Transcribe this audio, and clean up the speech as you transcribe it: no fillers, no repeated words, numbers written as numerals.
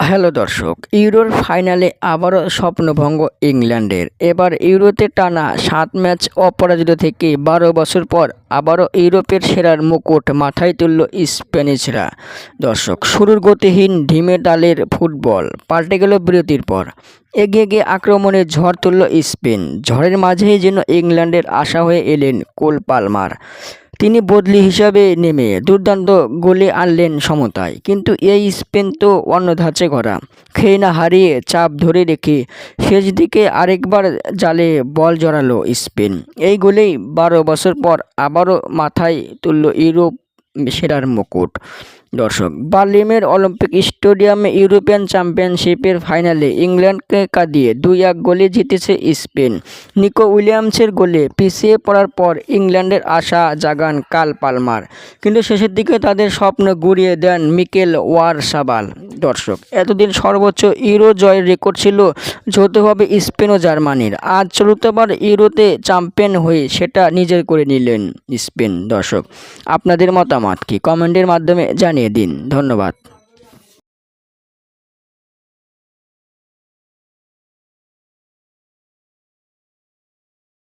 Hello দর্শক, ইউরোর ফাইনালে আবারও স্বপ্নভঙ্গ ইংল্যান্ডের। এবার ইউরোতে টানা 7 ম্যাচ অপরাজিত থেকে 12 বছর পর আবারও ইউরোপের সেরার মুকুট মাথায় তুলল স্প্যানিশরা। দর্শক, শুরুর গতিহীন ঢিমে তালের ফুটবল পাল্টে গেল বিরতির পর। এগিয়ে গিয়ে আক্রমণে ঝড় তুলল স্পেন। ঝড়ের মাঝেই যেন ইংল্যান্ডের আশা হয়ে এলেন কোল পালমার। তিনি বদলি হিসাবে নেমে দুর্দান্ত গোলে আনলেন সমতায়। কিন্তু এই স্পেন তো অন্য ধাঁচে গড়া। খেয়ে না হারিয়ে চাপ ধরে রেখে শেষ দিকে আরেকবার জালে বল জড়ালো স্পেন। এই গোলেই 12 বছর পর আবারও মাথায় তুলল ইউরোপ সেরার মুকুট। দর্শক, বার্লিনের অলিম্পিক স্টেডিয়ামে ইউরোপিয়ান চ্যাম্পিয়নশিপের ফাইনালে ইংল্যান্ডকে কাঁদিয়ে 2-1 গোলে জিতেছে স্পেন। নিকো উইলিয়ামসের গোলে পিছিয়ে পড়ার পর ইংল্যান্ডের আশা জাগান কাল পালমার, কিন্তু শেষের দিকে তাদের স্বপ্ন গুঁড়িয়ে দেন মিকেল ওয়ারসাবাল। দর্শক, এতদিন সর্বোচ্চ ইউরো জয়ের রেকর্ড ছিল যৌথভাবে স্পেন ও জার্মানির। আজ চতুর্থবার ইউরোতে চ্যাম্পিয়ন হয়ে সেটা নিজের করে নিলেন স্পেন। দর্শক, আপনাদের মতামত কি কমেন্টের মাধ্যমে জানিয়ে দিন। ধন্যবাদ।